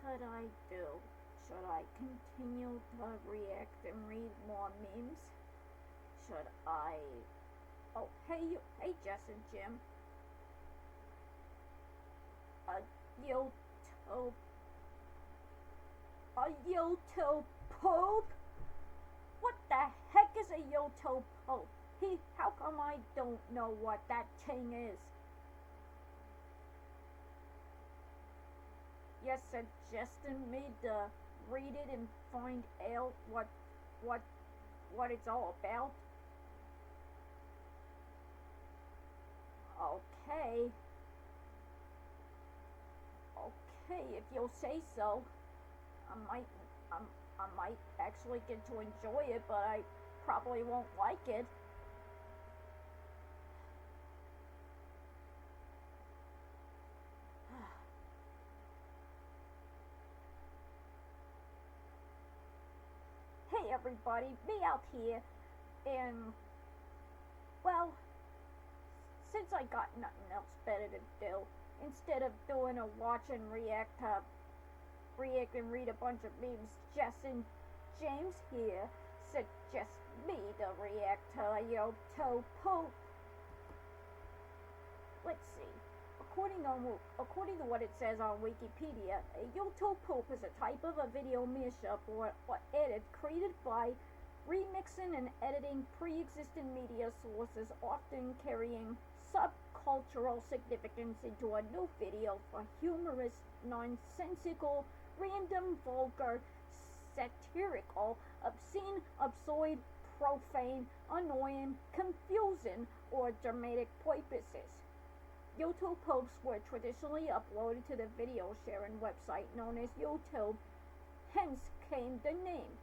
should I do? Should I continue to react and read more memes? Should I... Oh, hey Jess and Jim. YouTube... A YouTube poop? What the heck is a YouTube poop? How come I don't know what that thing is? You're suggesting me to read it and find out what it's all about? Okay, if you'll say so. I might actually get to enjoy it, but I probably won't like it. Hey everybody, Meowth here, and well, since I got nothing else better to do, instead of doing a watch and react and read a bunch of memes, Jess and James here suggest me to react to a YouTube poop. Let's see. According to what it says on Wikipedia, a YouTube poop is a type of a video mashup or edit created by remixing and editing pre-existing media sources, often carrying subcultural significance into a new video for humorous, nonsensical, random, vulgar, satirical, obscene, absurd, profane, annoying, confusing, or dramatic purposes. YouTube posts were traditionally uploaded to the video sharing website known as YouTube, hence came the name.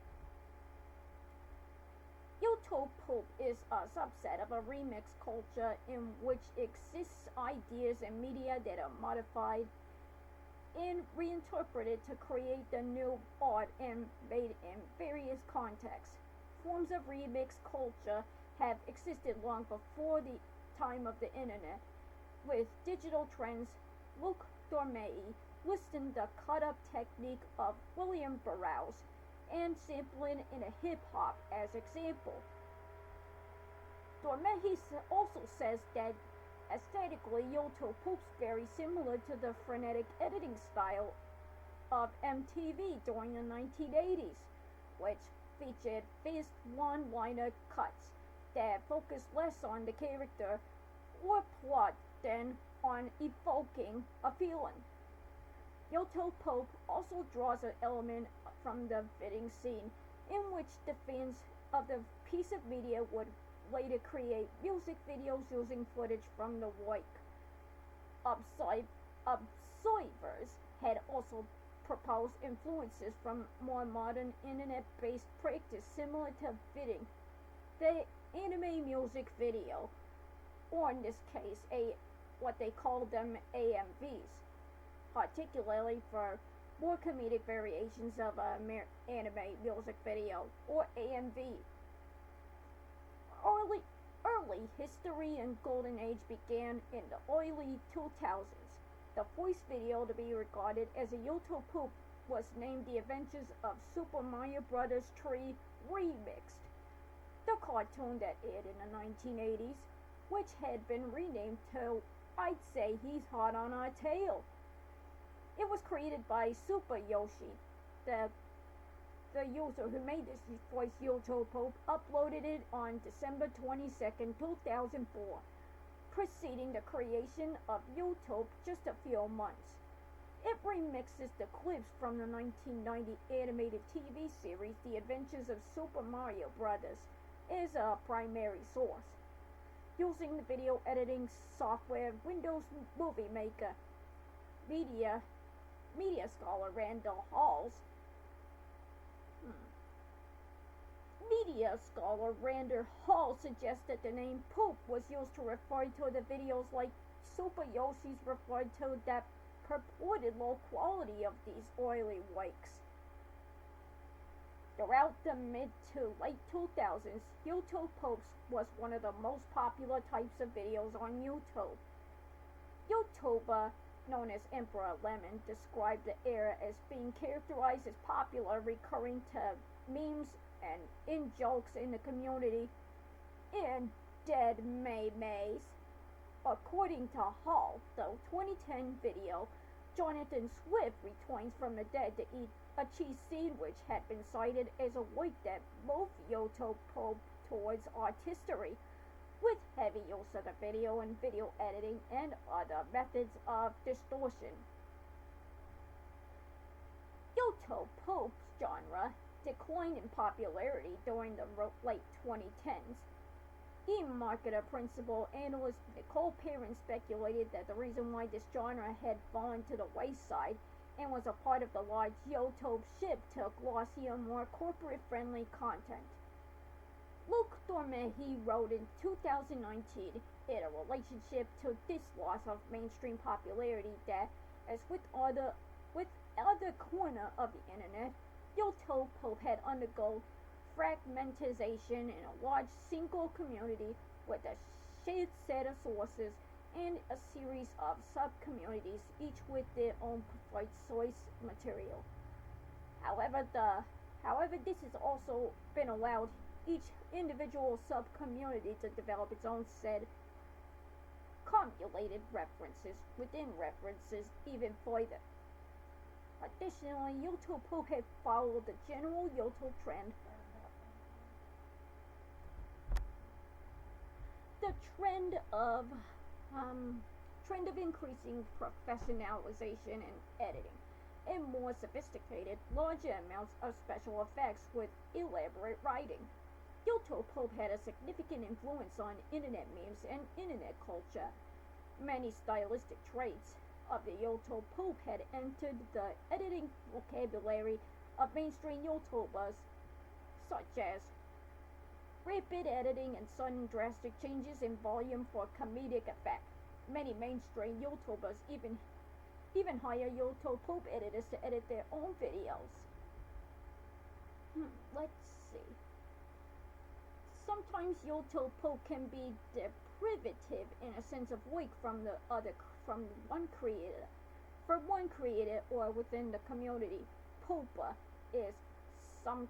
YouTube poop is a subset of a remix culture in which exists ideas and media that are modified and reinterpreted to create the new art and made in various contexts. Forms of remix culture have existed long before the time of the internet, with digital trends. Luke Dormey listing the cut-up technique of William Burroughs and sampling in a hip-hop as example. Dormey also says that aesthetically, YouTube poops very similar to the frenetic editing style of MTV during the 1980s, which featured fast one-liner cuts that focused less on the character or plot than on evoking a feeling. YouTube poop also draws an element from the fitting scene, in which the fans of the piece of media would later create music videos using footage from the work. Observers had also proposed influences from more modern internet-based practice similar to fitting the anime music video, or in this case, what they call them AMVs, particularly for more comedic variations of anime music video, or AMV. Early history and golden age began in the early 2000s. The first video to be regarded as a YouTube poop was named The Adventures of Super Mario Bros. 3 Remixed, the cartoon that aired in the 1980s, which had been renamed to I'd Say He's Hot on Our Tail. It was created by Super Yoshi. The user who made this voice YouTube poop uploaded it on December 22nd, 2004, preceding the creation of YouTube just a few months. It remixes the clips from the 1990 animated TV series The Adventures of Super Mario Bros. As a primary source. Using the video editing software Windows Movie Maker, media scholar Randall Hall suggests that the name poop was used to refer to the videos like Super Yoshi's referred to that purported low quality of these oily works. Throughout the mid to late 2000s, YouTube poops was one of the most popular types of videos on YouTube. YouTuber known as Emperor Lemon, described the era as being characterized as popular, recurring to memes and in-jokes in the community, and dead Mays. According to Hall, the 2010 video, Jonathan Swift returns from the dead to eat a cheese sandwich had been cited as a week that both YouTube probed towards artistry, with heavy use of the video and video editing and other methods of distortion. YouTube poop's genre declined in popularity during the late 2010s. E-marketer principal analyst Nicole Perrin speculated that the reason why this genre had fallen to the wayside and was a part of the large YouTube shift to glossier, more corporate-friendly content. Luke Dormehy wrote in 2019 in a relationship to this loss of mainstream popularity that, as with other corner of the internet, YouTube poop had undergone fragmentization in a large single community with a shared set of sources and a series of sub-communities, each with their own preferred source material. However, this has also been allowed each individual sub-community to develop its own set cumulated references within references even further. Additionally, YouTube poop had followed the general YouTube trend. The trend of increasing professionalization and editing, and more sophisticated, larger amounts of special effects with elaborate writing. YouTube poop had a significant influence on internet memes and internet culture. Many stylistic traits of the YouTube poop had entered the editing vocabulary of mainstream YouTubers, such as rapid editing and sudden drastic changes in volume for comedic effect. Many mainstream YouTubers even hire YouTube poop editors to edit their own videos. Let's see. Sometimes YouTube poop can be deprivative in a sense of weak from one creator or within the community. Poopa is sometimes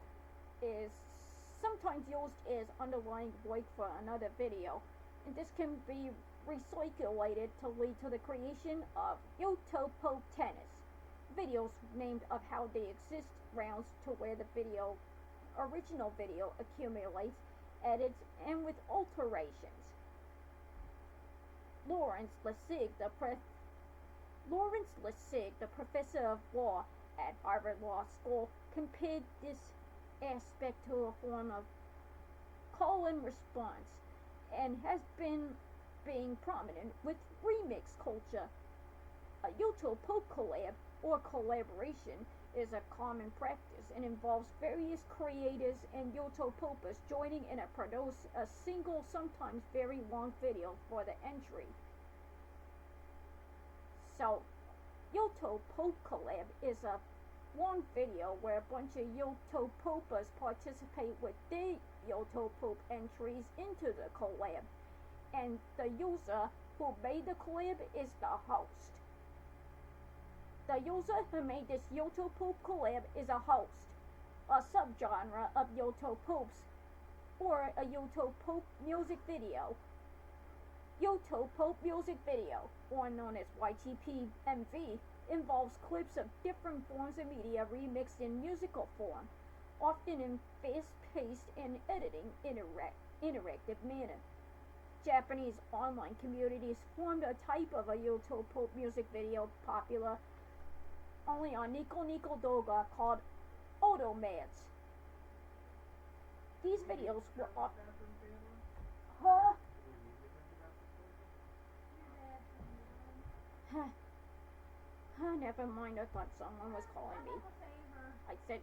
used as underlying work for another video, and this can be recirculated to lead to the creation of YouTube poop tennis videos named of how they exist rounds to where the original video accumulates, edits, and with alterations. Lawrence Lessig, the professor of law at Harvard Law School, compared this aspect to a form of call and response, and has been being prominent with remix culture. A YouTube poop collab or collaboration is a common practice and involves various creators and YouTube poopers joining in to produce a single, sometimes very long video for the entry. So, YouTube poop collab is a long video where a bunch of YouTube poopers participate with their YouTube poop entries into the collab, and the user who made the collab is the host. The user who made this YouTube poop collab is a host, a subgenre of YouTube poops, or a YouTube poop music video. YouTube poop music video, or known as YTP MV, involves clips of different forms of media remixed in musical form, often in fast-paced and editing interactive manner. Japanese online communities formed a type of a YouTube poop music video popular only on Nico Nico Doga called Odomads. These videos were often... Huh? Never mind, I thought someone was calling me. I said,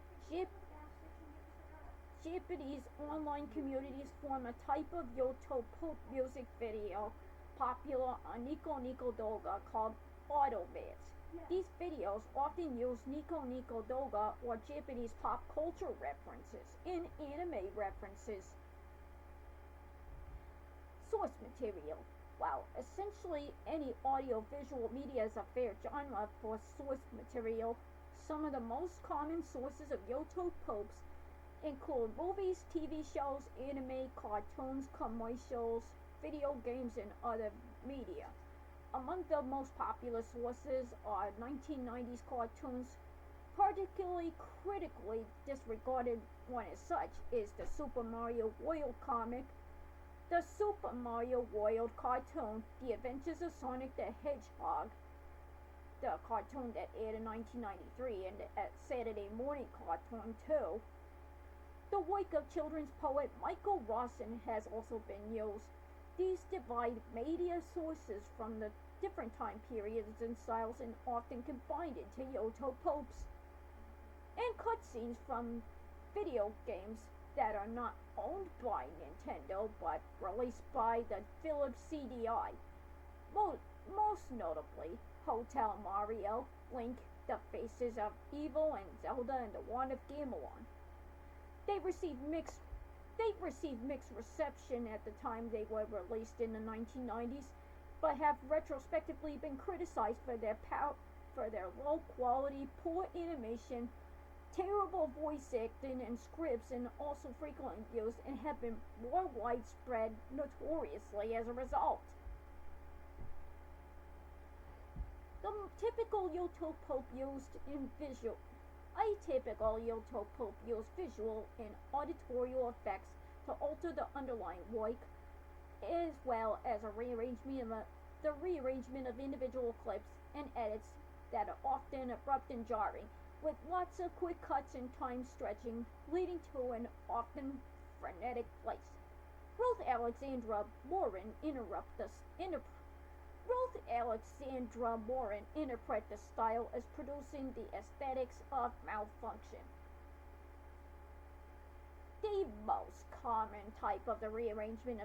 Japanese online communities form a type of YouTube poop music video popular on Nico Nico Doga called Automads. These videos often use Nico Nico Doga or Japanese pop culture references and anime references. Source material. While essentially any audio-visual media is a fair genre for source material, some of the most common sources of YouTube popes include movies, TV shows, anime, cartoons, commercials, video games, and other media. Among the most popular sources are 1990s cartoons. Particularly critically disregarded one as such is the Super Mario World comic, the Super Mario World cartoon, The Adventures of Sonic the Hedgehog, the cartoon that aired in 1993, and at Saturday morning cartoon too. The work of children's poet Michael Rawson has also been used. These divide media sources from the different time periods and styles and often combined into YouTube popes. And cutscenes from video games that are not owned by Nintendo but released by the Philips CDI. Most notably, Hotel Mario, Link, The Faces of Evil, and Zelda and the Wand of Gamelon. They've received mixed reception at the time they were released in the 1990s, but have retrospectively been criticized for their low quality, poor animation, terrible voice acting and scripts, and also frequently used and have been more widespread notoriously as a result. The typical YouTube pope used visual and auditorial effects to alter the underlying work, as well as the rearrangement of individual clips and edits that are often abrupt and jarring, with lots of quick cuts and time stretching, leading to an often frenetic place. Ruth Alexandra Morin interpret the style as producing the aesthetics of malfunction. The most common type of the rearrangement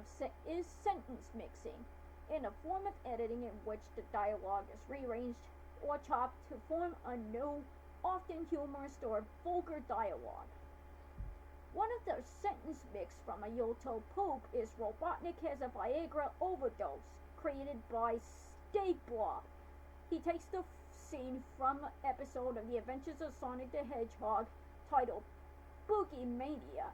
is sentence mixing, in a form of editing in which the dialogue is rearranged or chopped to form a new, often humorous or vulgar dialogue. One of the sentence mix from a YouTube poop is Robotnik has a Viagra overdose, created by Steakblob. He takes the scene from an episode of The Adventures of Sonic the Hedgehog titled Bogey Mania,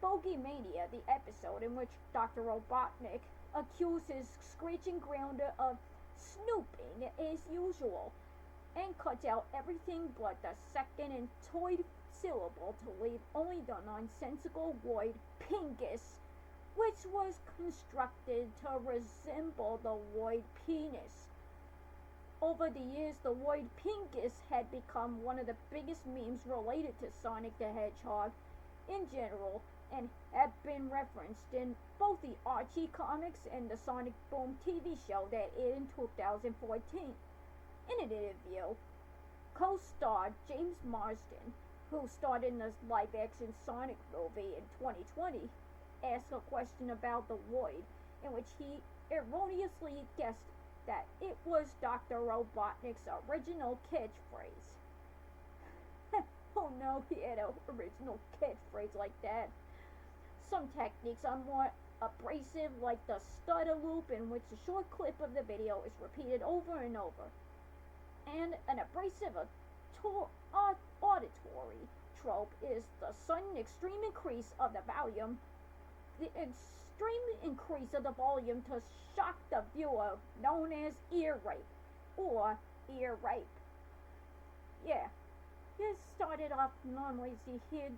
the episode in which Dr. Robotnik accuses Screeching Grounder of snooping as usual, and cuts out everything but the second and third syllable to leave only the nonsensical word pingus, which was constructed to resemble the word penis. Over the years, the word pingus had become one of the biggest memes related to Sonic the Hedgehog in general, and had been referenced in both the Archie comics and the Sonic Boom TV show that aired in 2014. In an interview, co-star James Marsden, who starred in the live-action Sonic movie in 2020, asked a question about the word, in which he erroneously guessed that it was Dr. Robotnik's original catchphrase. Oh no, he had an original catchphrase like that. Some techniques are more abrasive, like the stutter loop, in which a short clip of the video is repeated over and over. And an abrasive auditory trope is the sudden extreme increase of the volume. The extreme increase of the volume to shock the viewer, known as ear rape, or ear rape. Yeah, this started off normally as you hear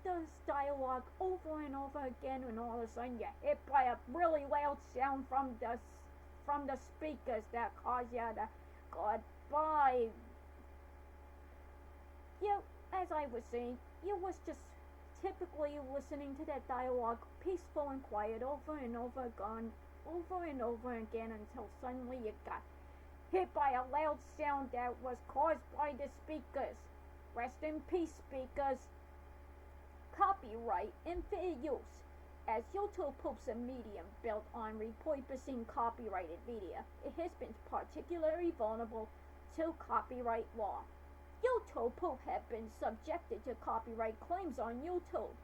the dialogue over and over again, and all of a sudden you're hit by a really loud sound from the speakers that cause you to goodbye. As I was saying, you was just typically listening to that dialogue peaceful and quiet over and over again until suddenly you got hit by a loud sound that was caused by the speakers. Rest in peace, speakers. Copyright and fair use. As YouTube poops a medium built on repurposing copyrighted media, it has been particularly vulnerable to copyright law. YouTube poop have been subjected to copyright claims on YouTube.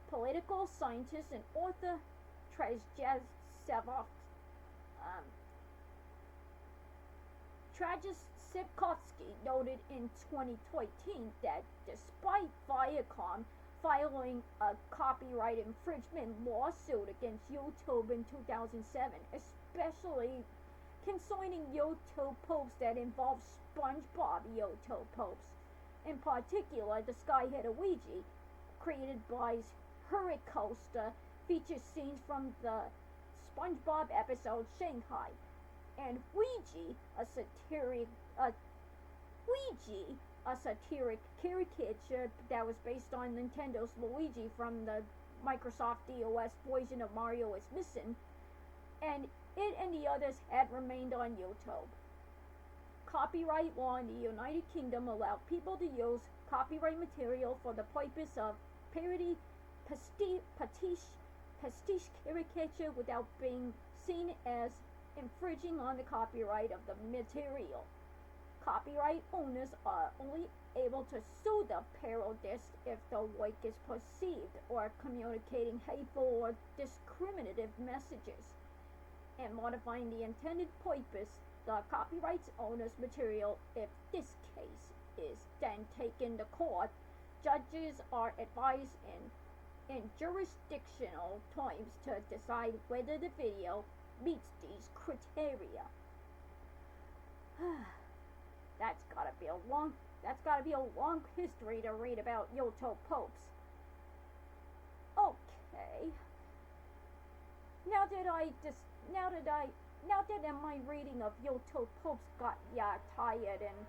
Political scientist and author Jessie Um, Travis Sipkowski noted in 2013 that despite Viacom filing a copyright infringement lawsuit against YouTube in 2007, especially concerning YouTube posts that involve SpongeBob YouTube posts. In particular, the Skyhead Ouija, created by Hurricoaster, features scenes from the SpongeBob episode Shanghai, and Ouija, a satiric caricature that was based on Nintendo's Luigi from the Microsoft DOS version of Mario is Missing, and it and the others had remained on YouTube. Copyright law in the United Kingdom allowed people to use copyright material for the purpose of parody, pastiche caricature without being seen as infringing on the copyright of the material. Copyright owners are only able to sue the parodist if the work is perceived or communicating hateful or discriminative messages. And modifying the intended purpose, the copyright owner's material, if this case is then taken to court, judges are advised in jurisdictional terms to decide whether the video meets these criteria. That's gotta be a long history to read about YouTube popes. Okay. Now that my reading of YouTube popes got ya tired, and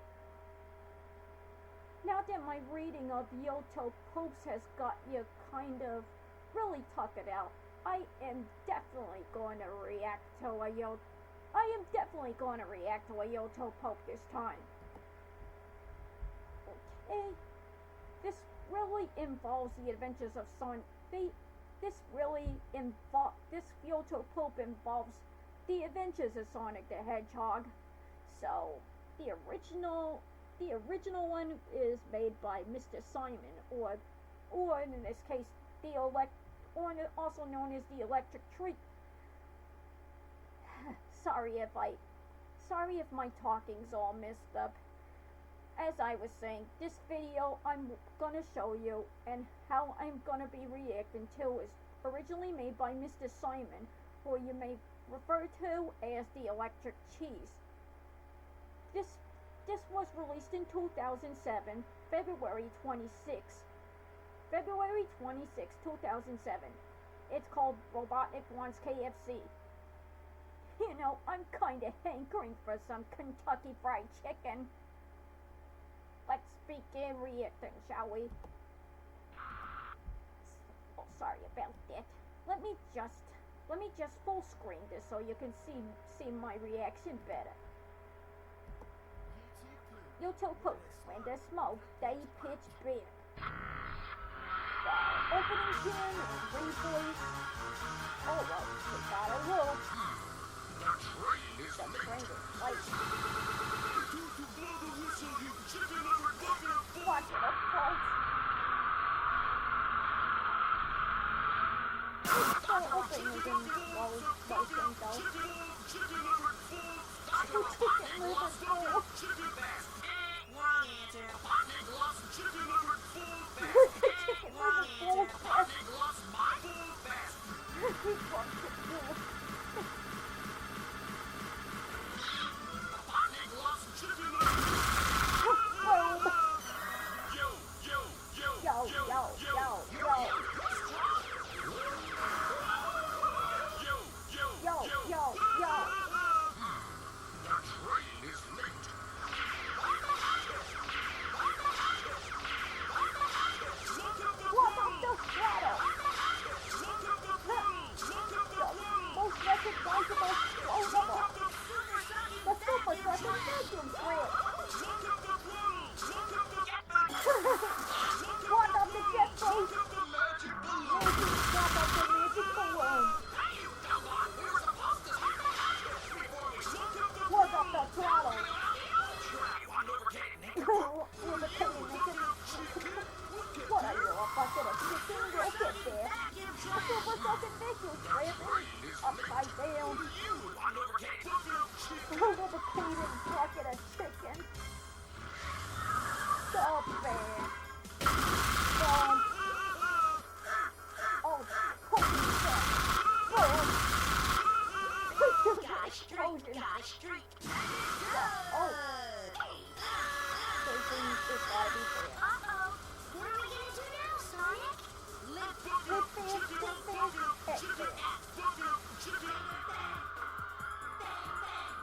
now that my reading of YouTube popes has got you kind of really tucked out, I am definitely going to react to a YouTube pope this time. Okay, this really involves the adventures of Sonic. This YouTube pope involves the adventures of Sonic the Hedgehog. So the original one is made by Mr. Simon, or in this case, also known as the Electric Tree. Sorry if my talking's all messed up. As I was saying, this video I'm gonna show you and how I'm gonna be reacting to is originally made by Mr. Simon, who you may refer to as the Electric Cheese. This was released in 2007, February 26, 2007. It's called Robotnik Wants KFC. You know, I'm kinda hankering for some Kentucky Fried Chicken. Let's begin reacting, shall we? Oh, sorry about that. Let me just full screen this so you can see my reaction better. YouTube poop. When the smoke, they pitch big. The opening tune and revoice. Oh well, we gotta roll. The train is late. Watch it, of course. The opening is in slow motion, though. Chicken liver full. bear. Oh, holy shit. Got a streak. Oh. This gotta be fair. Uh-oh. What are we gonna do now, Sonic? Lift fast, exit.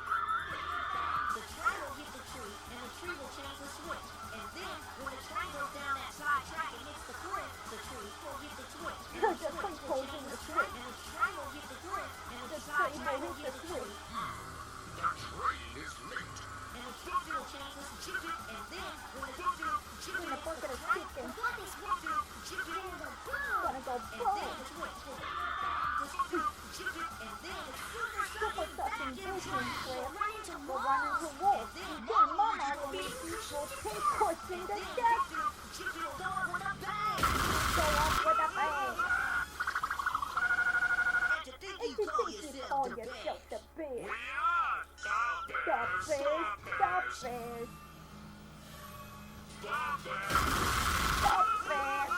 The triangle hit the tree, and the tree will change the switch. And then, when the train goes down that side track and hits the cliff, the tree will hit the switch. And the Just switch keep will holding change the the track, switch. and the triangle hit the cliff, and the Just side keep track will holding hit the the switch. tree. The train is linked. And the switch will change the switch. And then, when the When the bucket is kicking, bucket is kicking, gonna go and boom. then the switch will and then the Super suction vision trip will run into walls. walls. And And then then Mama will pinpoint in the deck. go up with a bang. Go off with a bang. And to think And you you call think you yourself call the yourself bear. the bear. We are the The bears. bears, the bears, The bears. the bears.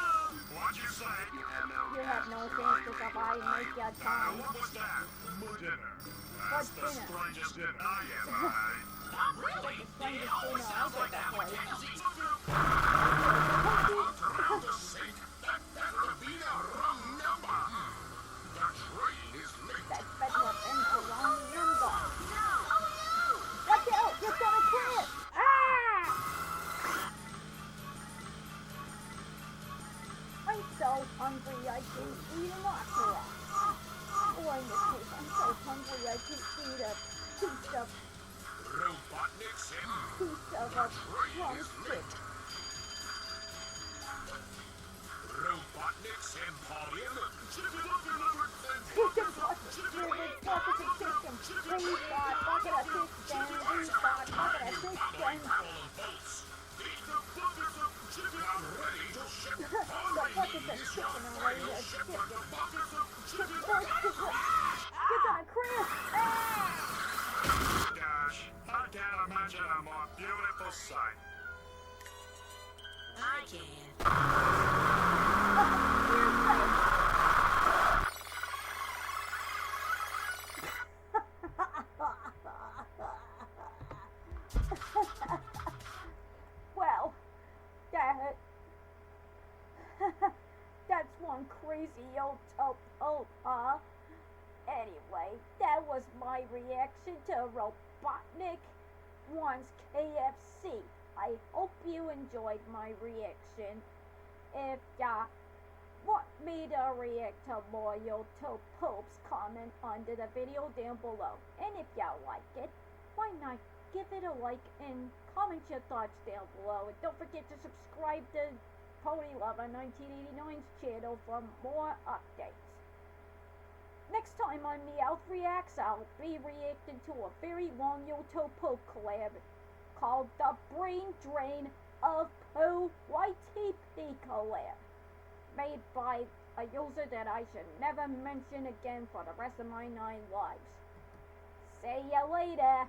What'd you say? You have no chance to survive, make your time. What was that? Dinner. What's That's the dinner? strangest dinner I ever had. Not really. The strangest dinner I've ever had. Around the sink. That would be the wrong number. The train is linked. That better have been the wrong number. Watch out, you're gonna crash! Ah! I'm so hungry I can eat an octopus. Or in this case, I'm so hungry I can eat a piece of Robotnik Sim. a drumstick. Robotnik Emporium. Chicken bucket, with bucket of chicken. We got bucket of chicken, we got bucket of chicken. Full of bolts. I'm ready to ship. The bucket of chicken are ready to ship it. You're gonna crash! Ah! Gosh, I can't imagine a more beautiful sight. I can. Well, that's one crazy Anyway, that was my reaction to Robotnik Wants KFC. I hope you enjoyed my reaction. If ya want me to react to more YouTube poops, comment under the video down below. And if ya like it, why not give it a like and comment your thoughts down below. And don't forget to subscribe to Pony Lover 1989's channel for more updates. Next time on Meowth Reacts, I'll be reacting to a very long YouTube Poop collab called The Brain Drain of Pooh YTP collab, made by a user that I should never mention again for the rest of my 9 lives. See ya later!